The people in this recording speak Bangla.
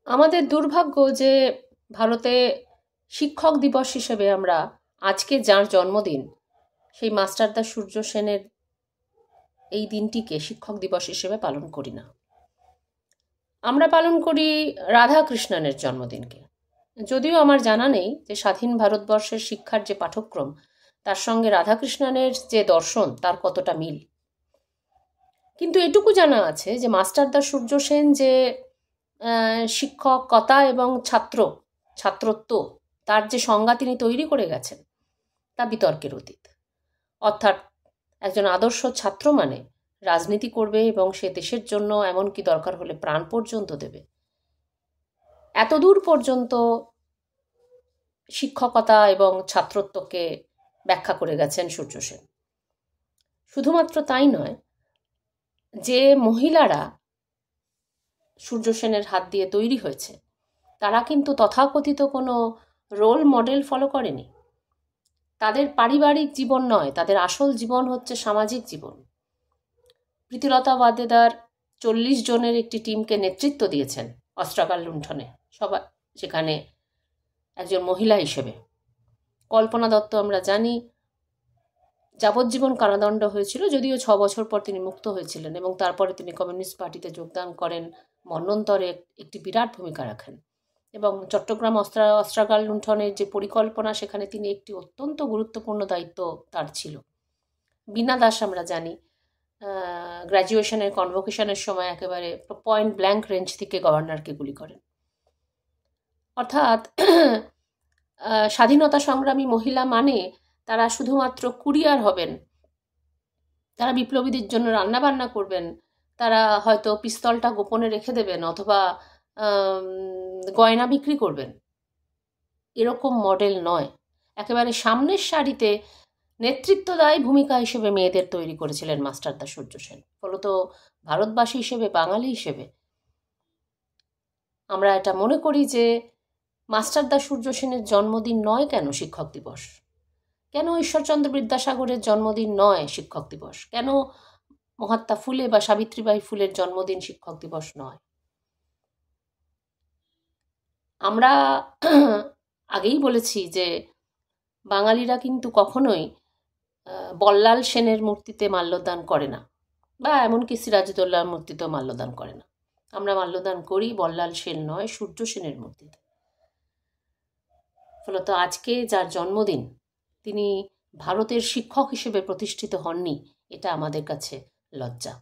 আমাদের দুর্ভাগ্য যে ভারতে শিক্ষক দিবস হিসেবে আমরা আজকে যার জন্মদিন সেই মাস্টারদা সূর্য সেনের এই দিনটিকে শিক্ষক দিবস হিসেবে পালন করি না। আমরা পালন করি রাধাকৃষ্ণনের জন্মদিনকে। যদিও আমার জানা নেই যে স্বাধীন ভারতবর্ষের শিক্ষার যে পাঠ্যক্রম তার সঙ্গে রাধাকৃষ্ণনের যে দর্শন তার কতটা মিল। কিন্তু এটুকু জানা আছে যে মাস্টারদা সূর্য সেন যে শিক্ষকতা এবং ছাত্রত্ব তার যে সংজ্ঞা তিনি তৈরি করে গেছেন তা বিতর্কের অতীত। অর্থাৎ একজন আদর্শ ছাত্র মানে রাজনীতি করবে এবং সে দেশের জন্য এমনকি দরকার হলে প্রাণ পর্যন্ত দেবে। এতদূর পর্যন্ত শিক্ষকতা এবং ছাত্রত্বকে ব্যাখ্যা করে গেছেন সূর্য সেন। শুধুমাত্র তাই নয়, যে মহিলারা সূর্য সেনের হাত দিয়ে তৈরি হয়েছে তারা কিন্তু তথাকথিত কোনো রোল মডেল ফলো করেনি। তাদের পারিবারিক জীবন নয়, তাদের আসল জীবন হচ্ছে সামাজিক জীবন। প্রীতিলতা ওয়াদ্দেদার 40 জনের একটি টিমকে নেতৃত্ব দিয়েছেন অস্ত্রাগার লুণ্ঠনে, সবাই সেখানে একজন মহিলা হিসেবে। কল্পনা দত্ত আমরা জানি যাবজ্জীবন কারাদণ্ড হয়েছিল, যদিও 6 বছর পর তিনি মুক্ত হয়েছিলেন এবং তারপরে তিনি কমিউনিস্ট পার্টিতে যোগদান করেন, মন্বন্তরে একটি বিরাট ভূমিকা রাখেন এবং চট্টগ্রাম অস্ত্রাগার লুণ্ঠনের যে পরিকল্পনা সেখানে তিনি একটি অত্যন্ত গুরুত্বপূর্ণ দায়িত্ব তার ছিল। বীণা দাস আমরা জানি গ্র্যাজুয়েশনের কনভোকেশনের সময় একেবারে পয়েন্ট ব্ল্যাঙ্ক রেঞ্জ থেকে গভর্নরকে গুলি করেন। অর্থাৎ স্বাধীনতা সংগ্রামী মহিলা মানে তারা শুধুমাত্র কুরিয়ার হবেন, তারা বিপ্লবীদের জন্য রান্নাবান্না করবেন, তারা হয়তো পিস্তলটা গোপনে রেখে দেবেন অথবা গয়না বিক্রি করবেন, এরকম মডেল নয়। একেবারে সামনের সারিতে নেতৃত্বদায়ী ভূমিকা হিসেবে মেয়েদের তৈরি করেছিলেন মাস্টারদা সূর্য সেন। ফলত ভারতবাসী হিসেবে, বাঙালি হিসেবে আমরা এটা মনে করি যে মাস্টারদা সূর্য সেনের জন্মদিন নয় কেন শিক্ষক দিবস, কেন ঈশ্বরচন্দ্র বিদ্যাসাগরের জন্মদিন নয় শিক্ষক দিবস, কেন মহাত্মা ফুলে বা সাবিত্রীবাই ফুলের জন্মদিন শিক্ষক দিবস নয়। আমরা আগেই বলেছি যে বাঙালিরা কিন্তু কখনোই বল্লাল সেনের মূর্তিতে মাল্যদান করে না, বা এমনকি সিরাজউদ্দৌলার মূর্তিতেও মাল্যদান করে না। আমরা মাল্যদান করি বল্লাল সেন নয়, সূর্য সেনের মূর্তিতে। ফলত আজকে যার জন্মদিন তিনি ভারতের শিক্ষক হিসেবে প্রতিষ্ঠিত হননি, এটা আমাদের কাছে লজ্জা।